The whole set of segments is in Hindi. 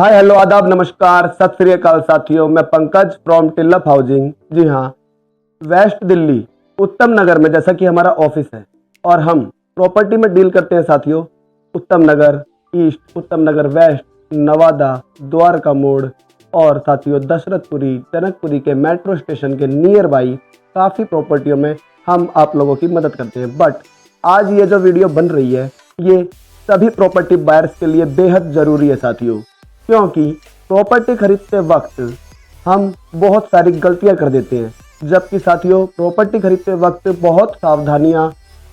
हाय हेलो आदाब नमस्कार सत श्री अकाल साथियों, मैं पंकज फ्रॉम टिल्लप हाउसिंग। जी हाँ, वेस्ट दिल्ली उत्तम नगर में जैसा कि हमारा ऑफिस है और हम प्रॉपर्टी में डील करते हैं साथियों। उत्तम नगर ईस्ट, उत्तम नगर वेस्ट, नवादा, द्वारका मोड़ और साथियों दशरथपुरी, जनकपुरी के मेट्रो स्टेशन के नियर बाई काफ़ी प्रॉपर्टियों में हम आप लोगों की मदद करते हैं। बट आज ये जो वीडियो बन रही है ये सभी प्रॉपर्टी बायर्स के लिए बेहद ज़रूरी है साथियों, क्योंकि प्रॉपर्टी खरीदते वक्त हम बहुत सारी गलतियां कर देते हैं, जबकि साथियों प्रॉपर्टी खरीदते वक्त बहुत सावधानियां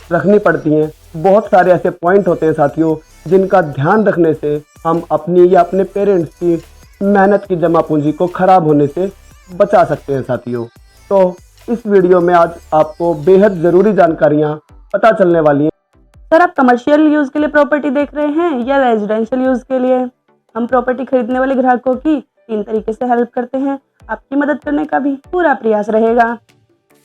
रखनी पड़ती हैं। बहुत सारे ऐसे पॉइंट होते हैं साथियों जिनका ध्यान रखने से हम अपनी या अपने पेरेंट्स की मेहनत की जमा पूंजी को खराब होने से बचा सकते हैं साथियों। तो इस वीडियो में आज आपको बेहद ज़रूरी जानकारियाँ पता चलने वाली हैं। सर, आप कमर्शियल यूज़ के लिए प्रॉपर्टी देख रहे हैं या रेजिडेंशियल यूज़ के लिए? हम प्रॉपर्टी खरीदने वाले ग्राहकों की 3 तरीके से हेल्प करते हैं। आपकी मदद करने का भी पूरा प्रयास रहेगा।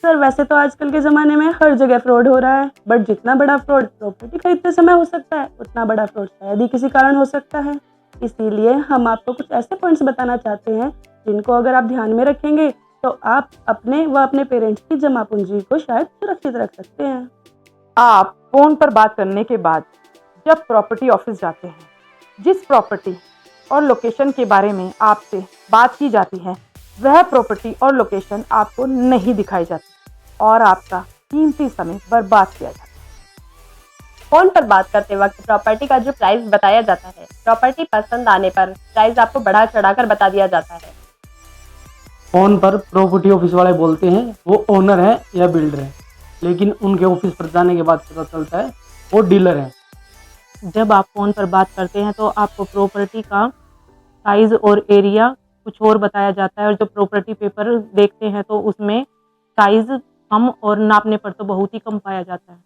सर, वैसे तो आजकल के ज़माने में हर जगह फ्रॉड हो रहा है, बट जितना बड़ा फ्रॉड प्रॉपर्टी खरीदते समय हो सकता है उतना बड़ा फ्रॉड शायद ही किसी कारण हो सकता है। इसीलिए हम आपको कुछ ऐसे पॉइंट्स बताना चाहते हैं जिनको अगर आप ध्यान में रखेंगे तो आप अपने व अपने पेरेंट्स की जमा पूंजी को शायद सुरक्षित रख सकते हैं। आप फोन पर बात करने के बाद जब प्रॉपर्टी ऑफिस जाते हैं, जिस प्रॉपर्टी और लोकेशन के बारे में आपसे बात की जाती है वह प्रॉपर्टी और लोकेशन आपको नहीं दिखाई जाती और आपका कीमती समय बर्बाद किया जाता है। फोन पर बात करते वक्त प्रॉपर्टी का जो प्राइस बताया जाता है, प्रॉपर्टी पसंद आने पर प्राइस आपको बढ़ा चढ़ाकर बता दिया जाता है। फोन पर प्रॉपर्टी ऑफिस वाले बोलते हैं वो ओनर है या बिल्डर है, लेकिन उनके ऑफिस पर जाने के बाद पता चलता है वो डीलर है। जब आप फोन पर बात करते हैं तो आपको प्रॉपर्टी का साइज और एरिया कुछ और बताया जाता है, और जब प्रॉपर्टी पेपर देखते हैं तो उसमें साइज कम और नापने पर तो बहुत ही कम पाया जाता है।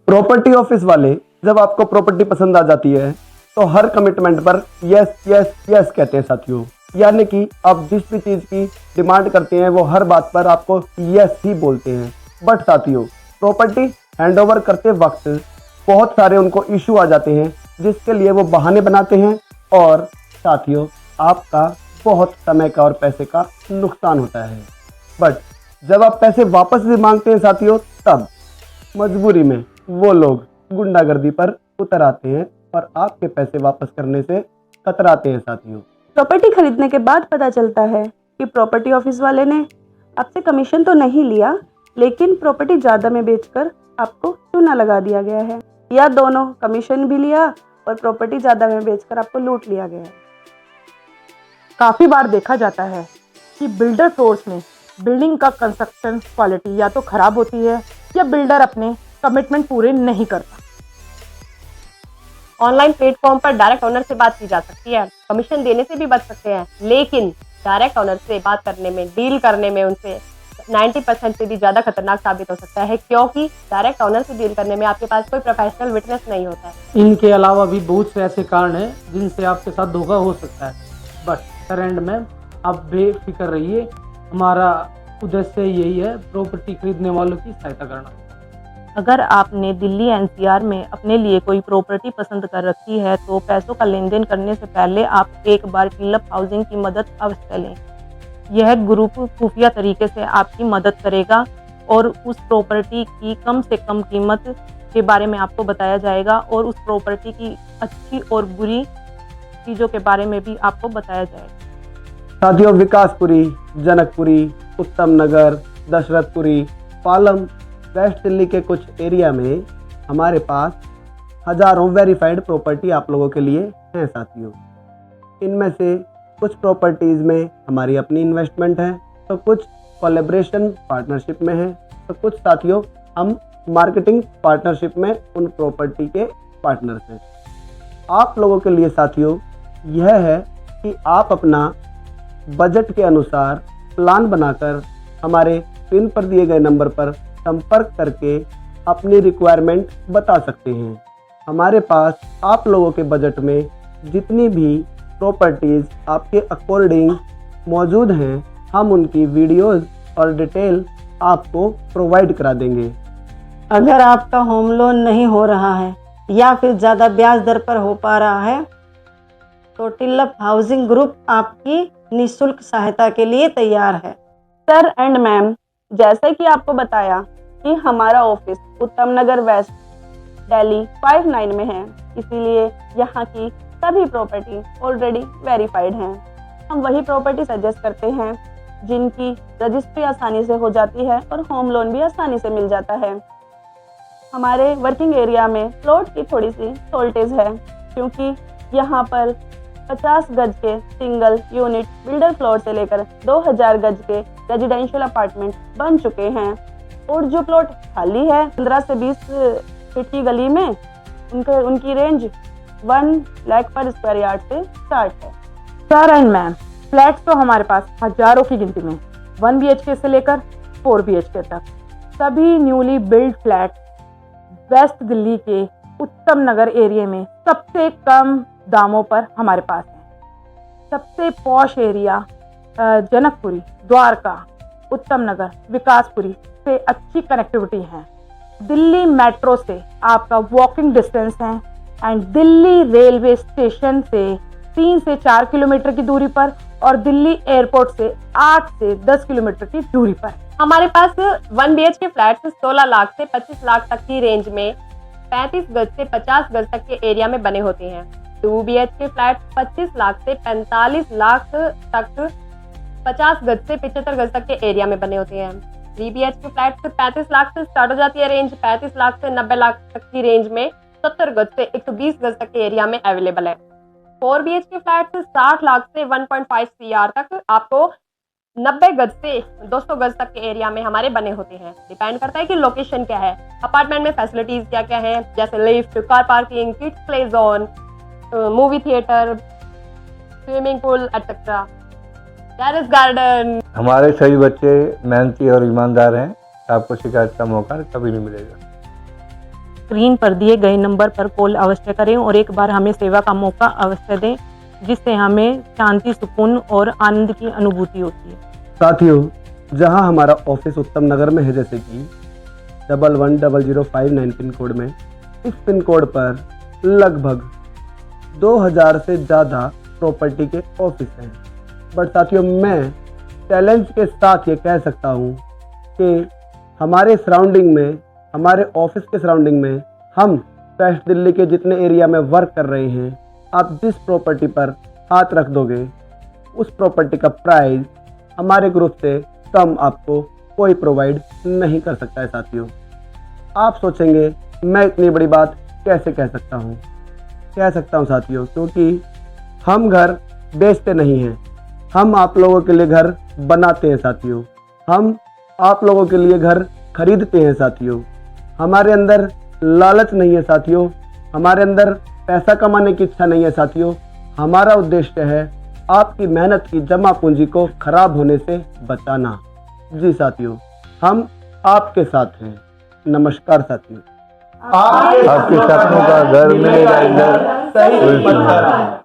प्रॉपर्टी ऑफिस वाले जब आपको प्रॉपर्टी पसंद आ जाती है तो हर कमिटमेंट पर यस यस यस कहते हैं साथियों, यानी कि आप जिस भी चीज़ की डिमांड करते हैं वो हर बात पर आपको यस ही बोलते हैं। बट साथियों प्रॉपर्टी हैंडओवर करते वक्त बहुत सारे उनको इशू आ जाते हैं जिसके लिए वो बहाने बनाते हैं और साथियों आपका बहुत समय का और पैसे का नुकसान होता है। बट जब आप पैसे वापस भी मांगते हैं साथियों तब मजबूरी में वो लोग गुंडागर्दी पर उतर आते हैं और आपके पैसे वापस करने से कतराते हैं साथियों। प्रॉपर्टी खरीदने के बाद पता चलता है कि प्रॉपर्टी ऑफिस वाले ने आपसे कमीशन तो नहीं लिया, लेकिन प्रॉपर्टी ज़्यादा में बेचकर आपको चूना लगा दिया गया है, या दोनों, कमीशन भी लिया और प्रॉपर्टी ज़्यादा में बेचकर आपको लूट लिया गया है। काफ़ी बार देखा जाता है कि बिल्डर फ्लोर्स में बिल्डिंग का कंस्ट्रक्शन क्वालिटी या तो खराब होती है या बिल्डर अपने कमिटमेंट पूरे नहीं करता। ऑनलाइन प्लेटफॉर्म पर डायरेक्ट ओनर से बात की जा सकती है, कमीशन देने से भी बच सकते हैं, लेकिन डायरेक्ट ओनर से बात करने में, डील करने में उनसे 90% से भी ज़्यादा खतरनाक साबित हो सकता है, क्योंकि डायरेक्ट ओनर से डील करने में आपके पास कोई प्रोफेशनल विटनेस नहीं होता है। इनके अलावा भी बहुत से ऐसे कारण हैं जिनसे आपके साथ धोखा हो सकता है, बट एंड में आप बेफिक्र रहिए। हमारा उद्देश्य यही है प्रॉपर्टी खरीदने वालों की सहायता करना। अगर आपने दिल्ली एनसीआर में अपने लिए कोई प्रॉपर्टी पसंद कर रखी है तो पैसों का लेन देन करने से पहले आप एक बार टिल्लप हाउसिंग की मदद अवश्य लें। यह ग्रुप खुफिया तरीके से आपकी मदद करेगा और उस प्रॉपर्टी की कम से कम कीमत के बारे में आपको बताया जाएगा और उस प्रॉपर्टी की अच्छी और बुरी चीज़ों के बारे में भी आपको बताया जाएगा। साथियों विकासपुरी, जनकपुरी, उत्तम नगर, दशरथपुरी, पालम, वेस्ट दिल्ली के कुछ एरिया में हमारे पास हजारों वेरीफाइड प्रॉपर्टी आप लोगों के लिए हैं साथियों। इनमें से कुछ प्रॉपर्टीज़ में हमारी अपनी इन्वेस्टमेंट है तो कुछ कोलैबोरेशन पार्टनरशिप में है तो कुछ साथियों हम मार्केटिंग पार्टनरशिप में उन प्रॉपर्टी के पार्टनर्स हैं। आप लोगों के लिए साथियों यह है कि आप अपना बजट के अनुसार प्लान बनाकर हमारे स्क्रीन पर दिए गए नंबर पर संपर्क करके अपनी रिक्वायरमेंट बता सकते हैं। हमारे पास आप लोगों के बजट में जितनी भी प्रॉपर्टीज़ आपके अकॉर्डिंग मौजूद हैं हम उनकी वीडियोस और डिटेल आपको प्रोवाइड करा देंगे। अगर आपका होम लोन नहीं हो रहा है या फिर ज़्यादा ब्याज दर पर हो पा रहा है तो टिल्लप हाउसिंग ग्रुप आपकी निःशुल्क सहायता के लिए तैयार है। सर एंड मैम, जैसे कि आपको बताया कि हमारा ऑफिस उत्तम नगर वेस्ट दिल्ली 59 में है, इसीलिए यहाँ की सभी प्रॉपर्टी ऑलरेडी वेरीफाइड हैं। हम वही प्रॉपर्टी सजेस्ट करते हैं जिनकी रजिस्ट्री आसानी से हो जाती है और होम लोन भी आसानी से मिल जाता है। हमारे वर्किंग एरिया में प्लॉट की थोड़ी सी शॉर्टेज है, क्योंकि यहाँ पर 50 गज के सिंगल यूनिट बिल्डर प्लॉट से लेकर 2000 गज के रेजिडेंशियल अपार्टमेंट बन चुके हैं, और जो प्लॉट खाली है 15 से 20 फीट की गली में उनकी रेंज 1 लाख पर स्क्वायर यार्ड से स्टार्ट है। सर एंड मैम, फ्लैट्स तो हमारे पास हजारों की गिनती में 1 BHK से लेकर 4 BHK तक सभी newly build flat west Delhi के उत्तम नगर एरिया में सबसे कम दामों पर हमारे पास है। सबसे पॉश एरिया जनकपुरी, द्वारका, उत्तम नगर, विकासपुरी से अच्छी कनेक्टिविटी है। दिल्ली मेट्रो से आपका वॉकिंग डिस्टेंस है एंड दिल्ली रेलवे स्टेशन से 3 से 4 किलोमीटर की दूरी पर और दिल्ली एयरपोर्ट से 8 से 10 किलोमीटर की दूरी पर। हमारे पास 1 BHK फ्लैट 16 लाख से 25 लाख तक की रेंज में 35 गज से 50 गज तक के एरिया में बने होते हैं। 2 BHK फ्लैट 25 लाख से 45 लाख तक 50 गज से 75 गज तक के एरिया में बने होते हैं। 3 BHK फ्लैट 35 लाख से स्टार्ट हो जाती है रेंज, 35 लाख से 90 लाख तक की रेंज में 70 गज से 120 गज तक के एरिया में अवेलेबल है। 4 BHK फ्लैट 60 लाख से 1.5 CR तक आपको 90 गज से 200 गज तक के एरिया में हमारे बने होते हैं। डिपेंड करता है कि लोकेशन क्या है, अपार्टमेंट में फैसिलिटीज क्या क्या हैं, जैसे lift, car parking, kids play zone, movie theatre, swimming pool etcetera, terrace garden. हमारे सभी बच्चे मेहनती और ईमानदार हैं, आपको शिकायत का मौका कभी नहीं मिलेगा। स्क्रीन पर दिए गए नंबर पर कॉल अवश्य करें और एक बार हमें सेवा का मौका अवश्य दें, जिससे हमें शांति, सुकून और आनंद की अनुभूति होती है। साथियों, जहां हमारा ऑफिस उत्तम नगर में है, जैसे कि 110059 पिन कोड में, इस पिन कोड पर लगभग 2000 से ज़्यादा प्रॉपर्टी के ऑफिस हैं। बट साथियों, मैं चैलेंज के साथ ये कह सकता हूँ कि हमारे सराउंडिंग में, हमारे ऑफिस के सराउंडिंग में, हम वेस्ट दिल्ली के जितने एरिया में वर्क कर रहे हैं, आप जिस प्रॉपर्टी पर हाथ रख दोगे उस प्रॉपर्टी का प्राइस हमारे ग्रुप से कम आपको कोई प्रोवाइड नहीं कर सकता है। साथियों, आप सोचेंगे मैं इतनी बड़ी बात कैसे कह सकता हूँ? कह सकता हूँ साथियों, क्योंकि हम घर बेचते नहीं हैं, हम आप लोगों के लिए घर बनाते हैं साथियों। हम आप लोगों के लिए घर खरीदते हैं साथियों। हमारे अंदर लालच नहीं है साथियों, हमारे अंदर पैसा कमाने की इच्छा नहीं है साथियों। हमारा उद्देश्य है आपकी मेहनत की जमा पूंजी को खराब होने से बचाना। जी साथियों, हम आपके साथ हैं। नमस्कार साथियों। आपके सपनों का घर मिलेगा इधर। सही